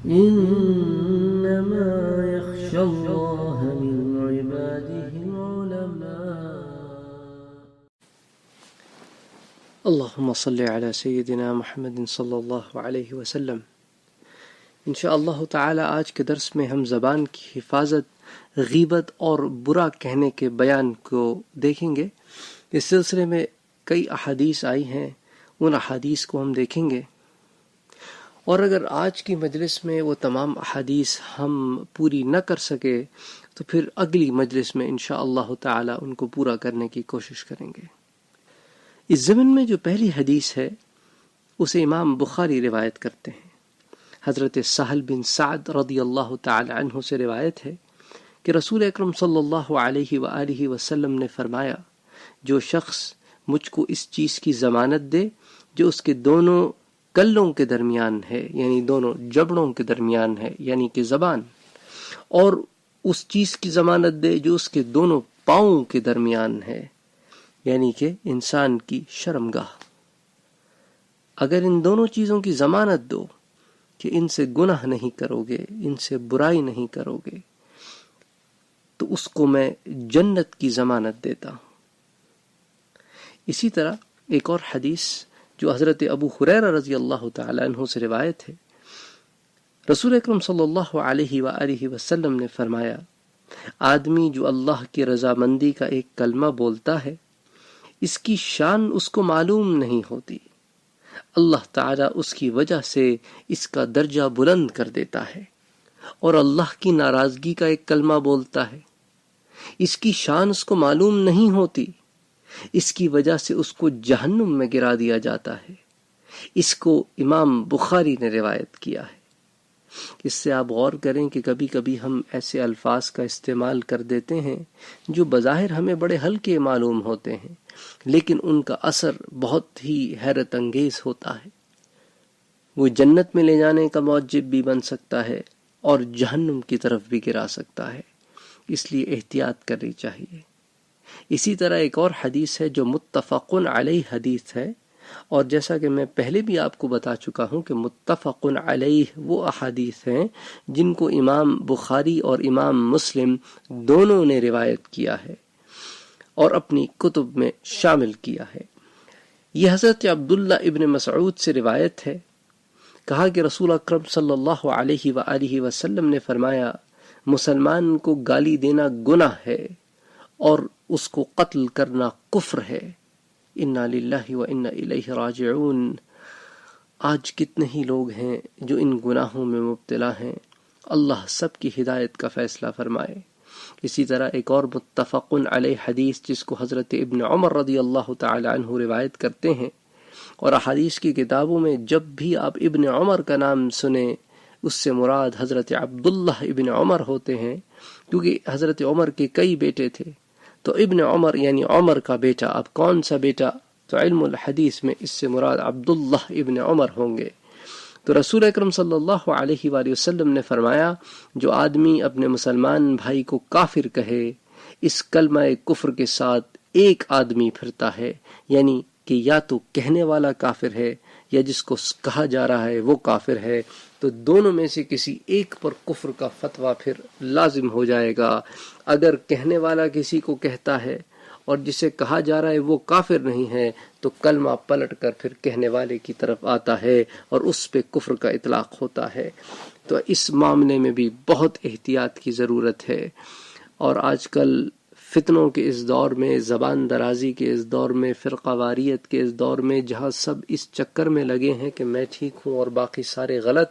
إنما يخشى الله من عباده العلماء. اللهم صل على سیدنا محمد صلی اللہ علیہ وسلم۔ انشاءاللہ تعالی آج کے درس میں ہم زبان کی حفاظت، غیبت اور برا کہنے کے بیان کو دیکھیں گے۔ اس سلسلے میں کئی احادیث آئی ہیں، ان احادیث کو ہم دیکھیں گے، اور اگر آج کی مجلس میں وہ تمام احادیث ہم پوری نہ کر سکے تو پھر اگلی مجلس میں انشاءاللہ تعالی ان کو پورا کرنے کی کوشش کریں گے۔ اس ضمن میں جو پہلی حدیث ہے اسے امام بخاری روایت کرتے ہیں۔ حضرت سہل بن سعد رضی اللہ تعالی عنہ سے روایت ہے کہ رسول اکرم صلی اللہ علیہ وآلہ وسلم نے فرمایا، جو شخص مجھ کو اس چیز کی ضمانت دے جو اس کے دونوں کلوں کے درمیان ہے، یعنی دونوں جبڑوں کے درمیان ہے، یعنی کہ زبان، اور اس چیز کی ضمانت دے جو اس کے دونوں پاؤں کے درمیان ہے، یعنی کہ انسان کی شرمگاہ، اگر ان دونوں چیزوں کی ضمانت دو کہ ان سے گناہ نہیں کرو گے، ان سے برائی نہیں کرو گے، تو اس کو میں جنت کی ضمانت دیتا ہوں۔ اسی طرح ایک اور حدیث جو حضرت ابو ہریرہ رضی اللہ تعالی عنہ سے روایت ہے، رسول اکرم صلی اللہ علیہ وآلہ وسلم نے فرمایا، آدمی جو اللہ کی رضامندی کا ایک کلمہ بولتا ہے، اس کی شان اس کو معلوم نہیں ہوتی، اللہ تعالیٰ اس کی وجہ سے اس کا درجہ بلند کر دیتا ہے، اور اللہ کی ناراضگی کا ایک کلمہ بولتا ہے، اس کی شان اس کو معلوم نہیں ہوتی، اس کی وجہ سے اس کو جہنم میں گرا دیا جاتا ہے۔ اس کو امام بخاری نے روایت کیا ہے۔ اس سے آپ غور کریں کہ کبھی کبھی ہم ایسے الفاظ کا استعمال کر دیتے ہیں جو بظاہر ہمیں بڑے ہلکے معلوم ہوتے ہیں، لیکن ان کا اثر بہت ہی حیرت انگیز ہوتا ہے۔ وہ جنت میں لے جانے کا موجب بھی بن سکتا ہے اور جہنم کی طرف بھی گرا سکتا ہے، اس لیے احتیاط کرنی چاہیے۔ اسی طرح ایک اور حدیث ہے جو متفق علیہ حدیث ہے، اور جیسا کہ میں پہلے بھی آپ کو بتا چکا ہوں کہ متفق علیہ وہ احادیث ہیں جن کو امام بخاری اور امام مسلم دونوں نے روایت کیا ہے اور اپنی کتب میں شامل کیا ہے۔ یہ حضرت عبداللہ ابن مسعود سے روایت ہے، کہا کہ رسول اکرم صلی اللہ علیہ وآلہ وسلم نے فرمایا، مسلمان کو گالی دینا گناہ ہے اور اس کو قتل کرنا کفر ہے۔ انا للہ و انا الیہ راجعون۔ آج کتنے ہی لوگ ہیں جو ان گناہوں میں مبتلا ہیں، اللہ سب کی ہدایت کا فیصلہ فرمائے۔ اسی طرح ایک اور متفق علیہ حدیث جس کو حضرت ابن عمر رضی اللہ تعالی عنہ روایت کرتے ہیں، اور احادیث کی کتابوں میں جب بھی آپ ابن عمر کا نام سنیں اس سے مراد حضرت عبداللہ ابن عمر ہوتے ہیں، کیونکہ حضرت عمر کے کئی بیٹے تھے، تو ابن عمر یعنی عمر کا بیٹا۔ اب کون سا بیٹا؟ تو علم الحدیث میں اس سے مراد عبداللہ ابن عمر ہوں گے۔ تو رسول اکرم صلی اللہ علیہ وآلہ وسلم نے فرمایا، جو آدمی اپنے مسلمان بھائی کو کافر کہے، اس کلمہ کفر کے ساتھ ایک آدمی پھرتا ہے، یعنی کہ یا تو کہنے والا کافر ہے یا جس کو کہا جا رہا ہے وہ کافر ہے، تو دونوں میں سے کسی ایک پر کفر کا فتویٰ پھر لازم ہو جائے گا۔ اگر کہنے والا کسی کو کہتا ہے اور جسے کہا جا رہا ہے وہ کافر نہیں ہے، تو کلمہ پلٹ کر پھر کہنے والے کی طرف آتا ہے اور اس پہ کفر کا اطلاق ہوتا ہے۔ تو اس معاملے میں بھی بہت احتیاط کی ضرورت ہے، اور آج کل فتنوں کے اس دور میں، زبان درازی کے اس دور میں، فرقہ واریت کے اس دور میں، جہاں سب اس چکر میں لگے ہیں کہ میں ٹھیک ہوں اور باقی سارے غلط،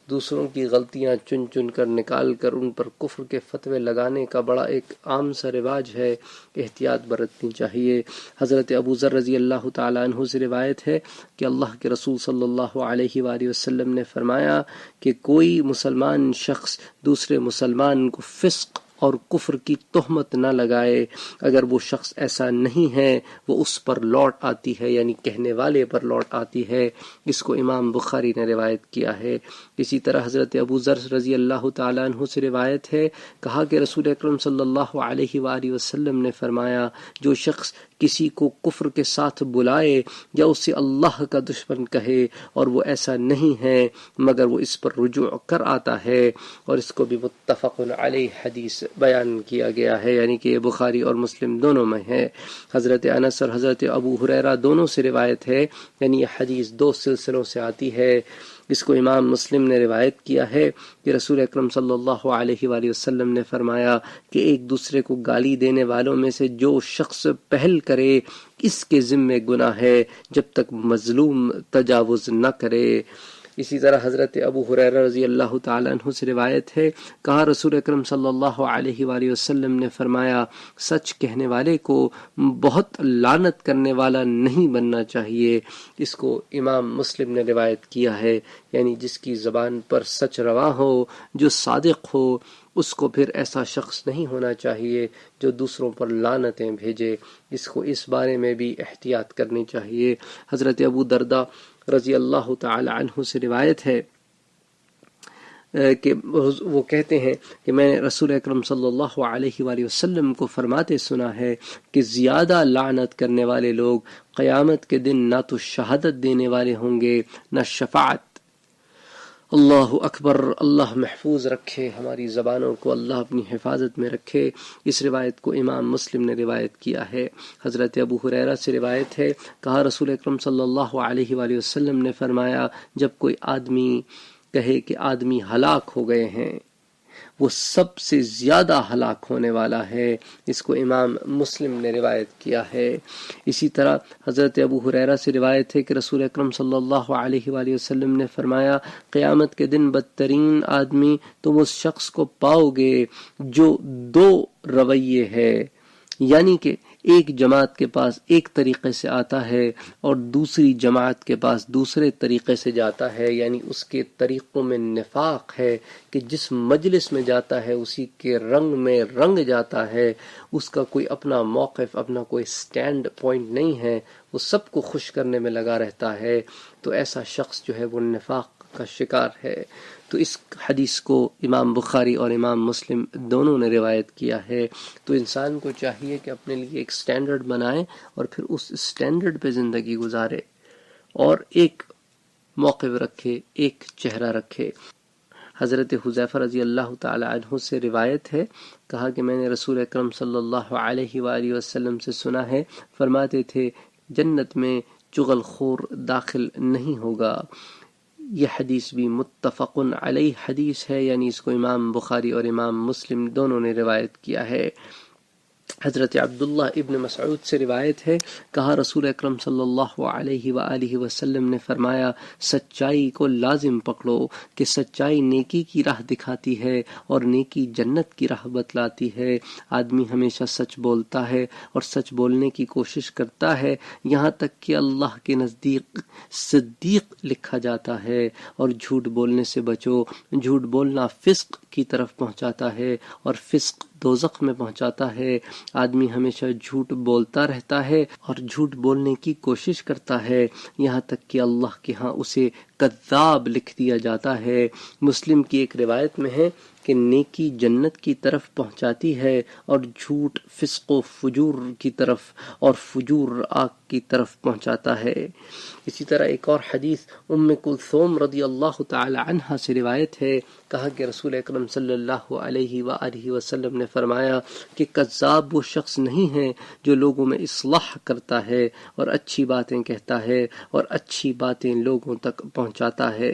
دوسروں کی غلطیاں چن چن کر نکال کر ان پر کفر کے فتوے لگانے کا بڑا ایک عام سا رواج ہے، احتیاط برتنی چاہیے۔ حضرت ابو ذر رضی اللہ تعالیٰ عنہ سے روایت ہے کہ اللہ کے رسول صلی اللہ علیہ وآلہ وسلم نے فرمایا کہ کوئی مسلمان شخص دوسرے مسلمان کو فسق اور کفر کی تہمت نہ لگائے، اگر وہ شخص ایسا نہیں ہے وہ اس پر لوٹ آتی ہے، یعنی کہنے والے پر لوٹ آتی ہے۔ اس کو امام بخاری نے روایت کیا ہے۔ اسی طرح حضرت ابو ذر رضی اللہ تعالیٰ عنہ سے روایت ہے، کہا کہ رسول اکرم صلی اللہ علیہ وآلہ وسلم نے فرمایا، جو شخص کسی کو کفر کے ساتھ بلائے یا اسے اللہ کا دشمن کہے اور وہ ایسا نہیں ہے مگر وہ اس پر رجوع کر آتا ہے، اور اس کو بھی متفق علیہ حدیث بیان کیا گیا ہے، یعنی کہ یہ بخاری اور مسلم دونوں میں ہے۔ حضرت انس اور حضرت ابو ہریرہ دونوں سے روایت ہے، یعنی یہ حدیث دو سلسلوں سے آتی ہے۔ اس کو امام مسلم نے روایت کیا ہے کہ رسول اکرم صلی اللہ علیہ وآلہ وسلم نے فرمایا کہ ایک دوسرے کو گالی دینے والوں میں سے جو شخص پہل کرے اس کے ذمے گناہ ہے جب تک مظلوم تجاوز نہ کرے۔ اسی طرح حضرت ابو ہریرہ رضی اللہ تعالیٰ عنہ سے روایت ہے، کہا رسول اکرم صلی اللہ علیہ وآلہ وسلم نے فرمایا سچ کہنے والے کو بہت لعنت کرنے والا نہیں بننا چاہیے۔ اس کو امام مسلم نے روایت کیا ہے، یعنی جس کی زبان پر سچ رواں ہو، جو صادق ہو، اس کو پھر ایسا شخص نہیں ہونا چاہیے جو دوسروں پر لعنتیں بھیجے۔ اس کو اس بارے میں بھی احتیاط کرنی چاہیے۔ حضرت ابو درداء رضی اللہ تعالی عنہ سے روایت ہے کہ وہ کہتے ہیں کہ میں نے رسول اکرم صلی اللہ علیہ وآلہ وسلم کو فرماتے سنا ہے کہ زیادہ لعنت کرنے والے لوگ قیامت کے دن نہ تو شہادت دینے والے ہوں گے نہ شفاعت۔ اللہ اکبر، اللہ محفوظ رکھے ہماری زبانوں کو، اللہ اپنی حفاظت میں رکھے۔ اس روایت کو امام مسلم نے روایت کیا ہے۔ حضرت ابو ہریرہ سے روایت ہے، کہا رسول اکرم صلی اللہ علیہ وآلہ وسلم نے فرمایا جب کوئی آدمی کہے کہ آدمی ہلاک ہو گئے ہیں، وہ سب سے زیادہ ہلاک ہونے والا ہے۔ اس کو امام مسلم نے روایت کیا ہے۔ اسی طرح حضرت ابو ہریرہ سے روایت ہے کہ رسول اکرم صلی اللہ علیہ وآلہ وسلم نے فرمایا قیامت کے دن بدترین آدمی تم اس شخص کو پاؤ گے جو دو رویے ہے، یعنی کہ ایک جماعت کے پاس ایک طریقے سے آتا ہے اور دوسری جماعت کے پاس دوسرے طریقے سے جاتا ہے، یعنی اس کے طریقوں میں نفاق ہے کہ جس مجلس میں جاتا ہے اسی کے رنگ میں رنگ جاتا ہے، اس کا کوئی اپنا موقف، اپنا کوئی سٹینڈ پوائنٹ نہیں ہے، وہ سب کو خوش کرنے میں لگا رہتا ہے، تو ایسا شخص جو ہے وہ نفاق کا شکار ہے۔ تو اس حدیث کو امام بخاری اور امام مسلم دونوں نے روایت کیا ہے۔ تو انسان کو چاہیے کہ اپنے لیے ایک سٹینڈرڈ بنائے اور پھر اس سٹینڈرڈ پہ زندگی گزارے اور ایک موقف رکھے، ایک چہرہ رکھے۔ حضرت حذیفہ رضی اللہ تعالی عنہ سے روایت ہے، کہا کہ میں نے رسول اکرم صلی اللہ علیہ وآلہ وسلم سے سنا ہے، فرماتے تھے جنت میں چغل خور داخل نہیں ہوگا۔ یہ حدیث بھی متفق علیہ حدیث ہے، یعنی اس کو امام بخاری اور امام مسلم دونوں نے روایت کیا ہے۔ حضرت عبداللہ ابن مسعود سے روایت ہے، کہا رسول اکرم صلی اللہ علیہ وآلہ وسلم نے فرمایا سچائی کو لازم پکڑو کہ سچائی نیکی کی راہ دکھاتی ہے اور نیکی جنت کی راہ بتلاتی ہے۔ آدمی ہمیشہ سچ بولتا ہے اور سچ بولنے کی کوشش کرتا ہے، یہاں تک کہ اللہ کے نزدیک صدیق لکھا جاتا ہے۔ اور جھوٹ بولنے سے بچو، جھوٹ بولنا فسق کی طرف پہنچاتا ہے اور فسق دوزخ میں پہنچاتا ہے۔ آدمی ہمیشہ جھوٹ بولتا رہتا ہے اور جھوٹ بولنے کی کوشش کرتا ہے، یہاں تک کہ اللہ کے ہاں اسے کذاب لکھ دیا جاتا ہے۔ مسلم کی ایک روایت میں ہے کہ نیکی جنت کی طرف پہنچاتی ہے اور جھوٹ فسق و فجور کی طرف اور فجور آگ کی طرف پہنچاتا ہے۔ اسی طرح ایک اور حدیث ام کلثوم رضی اللہ تعالی عنہا سے روایت ہے، کہا کہ رسول اکرم صلی اللہ علیہ وآلہ وسلم نے فرمایا کہ کذاب وہ شخص نہیں ہے جو لوگوں میں اصلاح کرتا ہے اور اچھی باتیں کہتا ہے اور اچھی باتیں لوگوں تک پہنچاتا ہے۔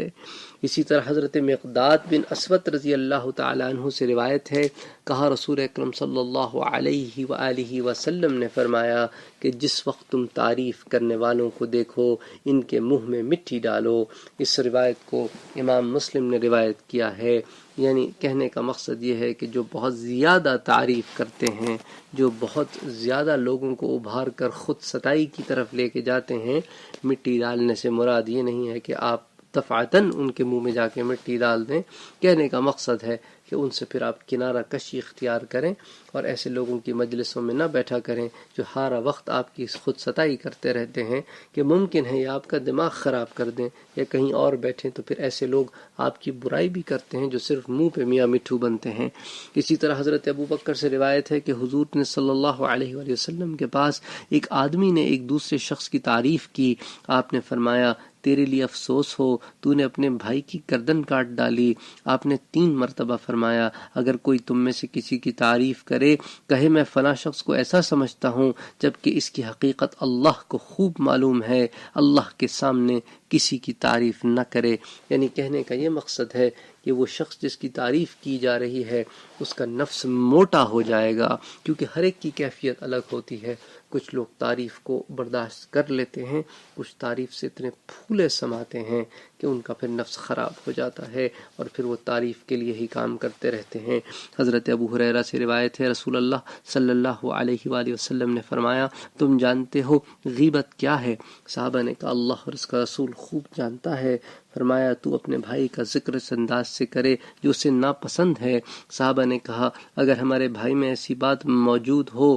اسی طرح حضرت مقداد بن اسود رضی اللہ تعالی عنہ سے روایت ہے، کہا رسول اکرم صلی اللہ علیہ وآلہ وسلم نے فرمایا کہ جس وقت تم تعریف کرنے والوں کو دیکھو ان کے منہ میں مٹی ڈالو۔ اس روایت کو امام مسلم نے روایت کیا ہے، یعنی کہنے کا مقصد یہ ہے کہ جو بہت زیادہ تعریف کرتے ہیں، جو بہت زیادہ لوگوں کو ابھار کر خود ستائی کی طرف لے کے جاتے ہیں، مٹی ڈالنے سے مراد یہ نہیں ہے کہ آپ دفعتاً ان کے منہ میں جا کے مٹی ڈال دیں۔ کہنے کا مقصد ہے کہ ان سے پھر آپ کنارہ کشی اختیار کریں اور ایسے لوگوں کی مجلسوں میں نہ بیٹھا کریں جو ہارا وقت آپ کی خود ستائی کرتے رہتے ہیں کہ ممکن ہے یا آپ کا دماغ خراب کر دیں یا کہیں اور بیٹھیں، تو پھر ایسے لوگ آپ کی برائی بھی کرتے ہیں جو صرف منہ پہ میاں مٹھو بنتے ہیں۔ اسی طرح حضرت ابو بکر سے روایت ہے کہ حضور نے صلی اللہ علیہ وآلہ وسلم کے پاس ایک آدمی نے ایک دوسرے شخص کی تعریف کی۔ آپ نے فرمایا تیرے لیے افسوس ہو، تو نے اپنے بھائی کی گردن کاٹ ڈالی۔ آپ نے 3 مرتبہ فرمایا اگر کوئی تم میں سے کسی کی تعریف کرے، کہے میں فلاں شخص کو ایسا سمجھتا ہوں جبکہ اس کی حقیقت اللہ کو خوب معلوم ہے، اللہ کے سامنے کسی کی تعریف نہ کرے۔ یعنی کہنے کا یہ مقصد ہے کہ وہ شخص جس کی تعریف کی جا رہی ہے اس کا نفس موٹا ہو جائے گا، کیونکہ ہر ایک کی کیفیت الگ ہوتی ہے۔ کچھ لوگ تعریف کو برداشت کر لیتے ہیں، کچھ تعریف سے اتنے پھولے سماتے ہیں کہ ان کا پھر نفس خراب ہو جاتا ہے اور پھر وہ تعریف کے لیے ہی کام کرتے رہتے ہیں۔ حضرت ابو ہریرہ سے روایت ہے رسول اللہ صلی اللہ علیہ وآلہ وسلم نے فرمایا تم جانتے ہو غیبت کیا ہے؟ صحابہ نے کہا اللہ اور اس کا رسول خوب جانتا ہے۔ فرمایا تو اپنے بھائی کا ذکر اس انداز سے کرے جو اسے ناپسند ہے۔ صحابہ نے کہا اگر ہمارے بھائی میں ایسی بات موجود ہو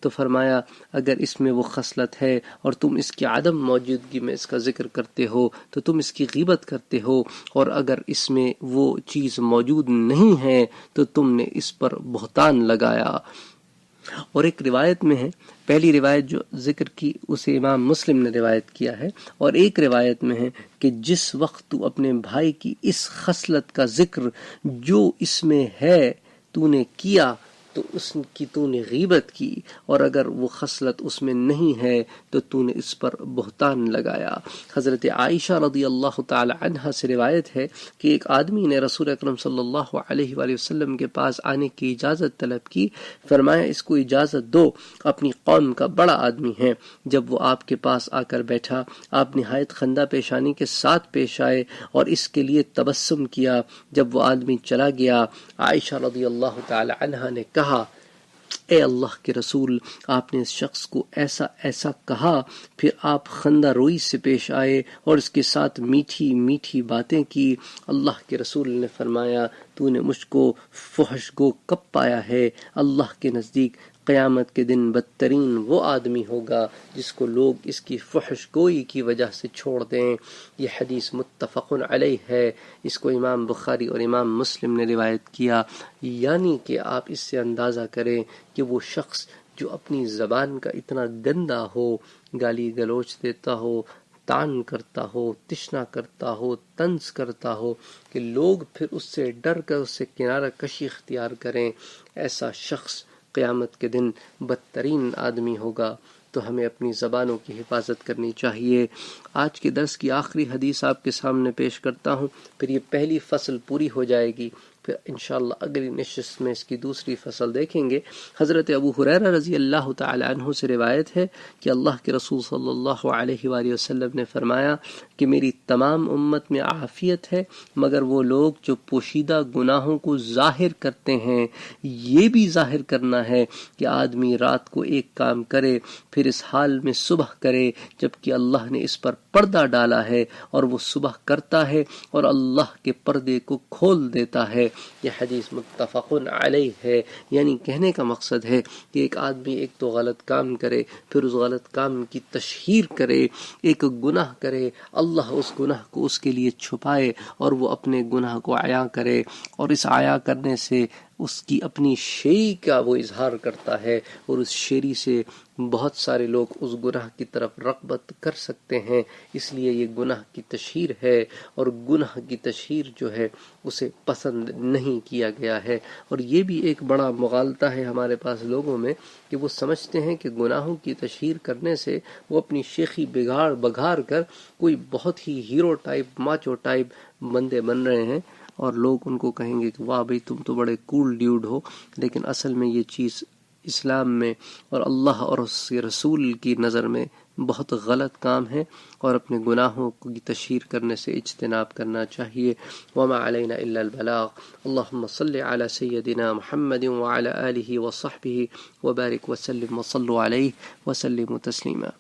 تو فرمایا اگر اس میں وہ خصلت ہے اور تم اس کی عدم موجودگی میں اس کا ذکر کرتے ہو تو تم اس کی غیبت کرتے ہو، اور اگر اس میں وہ چیز موجود نہیں ہے تو تم نے اس پر بہتان لگایا۔ اور ایک روایت میں ہے، پہلی روایت جو ذکر کی اسے امام مسلم نے روایت کیا ہے، اور ایک روایت میں ہے کہ جس وقت تو اپنے بھائی کی اس خصلت کا ذکر جو اس میں ہے تو نے کیا تو اس کی تو نے غیبت کی، اور اگر وہ خصلت اس میں نہیں ہے تو تو نے اس پر بہتان لگایا۔ حضرت عائشہ رضی اللہ تعالی عنہا سے روایت ہے کہ ایک آدمی نے رسول اکرم صلی اللہ علیہ وآلہ وسلم کے پاس آنے کی اجازت طلب کی۔ فرمایا اس کو اجازت دو، اپنی قوم کا بڑا آدمی ہے۔ جب وہ آپ کے پاس آ کر بیٹھا آپ نہایت خندہ پیشانی کے ساتھ پیش آئے اور اس کے لیے تبسم کیا۔ جب وہ آدمی چلا گیا عائشہ رضی اللہ تعالی عنہا نے کہا اے اللہ کے رسول آپ نے اس شخص کو ایسا ایسا کہا، پھر آپ خندہ روئی سے پیش آئے اور اس کے ساتھ میٹھی میٹھی باتیں کی۔ اللہ کے رسول نے فرمایا تو نے مجھ کو فحش گو کب پایا ہے؟ اللہ کے نزدیک قیامت کے دن بدترین وہ آدمی ہوگا جس کو لوگ اس کی فحش گوئی کی وجہ سے چھوڑ دیں۔ یہ حدیث متفق علیہ ہے، اس کو امام بخاری اور امام مسلم نے روایت کیا۔ یعنی کہ آپ اس سے اندازہ کریں کہ وہ شخص جو اپنی زبان کا اتنا گندا ہو، گالی گلوچ دیتا ہو، تان کرتا ہو، تشنا کرتا ہو، طنز کرتا ہو کہ لوگ پھر اس سے ڈر کر اس سے کنارہ کشی اختیار کریں، ایسا شخص قیامت کے دن بدترین آدمی ہوگا۔ تو ہمیں اپنی زبانوں کی حفاظت کرنی چاہیے۔ آج کے درس کی آخری حدیث آپ کے سامنے پیش کرتا ہوں، پھر یہ پہلی فصل پوری ہو جائے گی، پھر انشاءاللہ اگلی نشست میں اس کی دوسری فصل دیکھیں گے۔ حضرت ابو ہریرہ رضی اللہ تعالی عنہ سے روایت ہے کہ اللہ کے رسول صلی اللہ علیہ وآلہ وسلم نے فرمایا کہ میری تمام امت میں عافیت ہے مگر وہ لوگ جو پوشیدہ گناہوں کو ظاہر کرتے ہیں۔ یہ بھی ظاہر کرنا ہے کہ آدمی رات کو ایک کام کرے پھر اس حال میں صبح کرے جبکہ اللہ نے اس پر پردہ ڈالا ہے، اور وہ صبح کرتا ہے اور اللہ کے پردے کو کھول دیتا ہے۔ یہ حدیث متفق علیہ ہے۔ یعنی کہنے کا مقصد ہے کہ ایک آدمی ایک تو غلط کام کرے پھر اس غلط کام کی تشہیر کرے، ایک گناہ کرے اللہ اس گناہ کو اس کے لیے چھپائے اور وہ اپنے گناہ کو عیاں کرے، اور اس عیاں کرنے سے اس کی اپنی شیری کا وہ اظہار کرتا ہے، اور اس شیری سے بہت سارے لوگ اس گناہ کی طرف رغبت کر سکتے ہیں۔ اس لیے یہ گناہ کی تشہیر ہے، اور گناہ کی تشہیر جو ہے اسے پسند نہیں کیا گیا ہے۔ اور یہ بھی ایک بڑا مغالطہ ہے ہمارے پاس لوگوں میں کہ وہ سمجھتے ہیں کہ گناہوں کی تشہیر کرنے سے وہ اپنی شیخی بگھار کر کوئی بہت ہی ہیرو ٹائپ ماچو ٹائپ بندے بن رہے ہیں، اور لوگ ان کو کہیں گے کہ واہ بھئی تم تو بڑے کول ڈیوڈ ہو، لیکن اصل میں یہ چیز اسلام میں اور اللہ اور اس کے رسول کی نظر میں بہت غلط کام ہے، اور اپنے گناہوں کی تشہیر کرنے سے اجتناب کرنا چاہیے۔ وما علینا الا البلاغ۔ اللہم صل علی سیدنا محمد وعلی آلہ وصحبہ وبارک وسلم وصلوا علیہ وسلموا تسلیما۔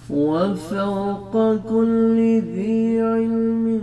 وفوق كل ذي علم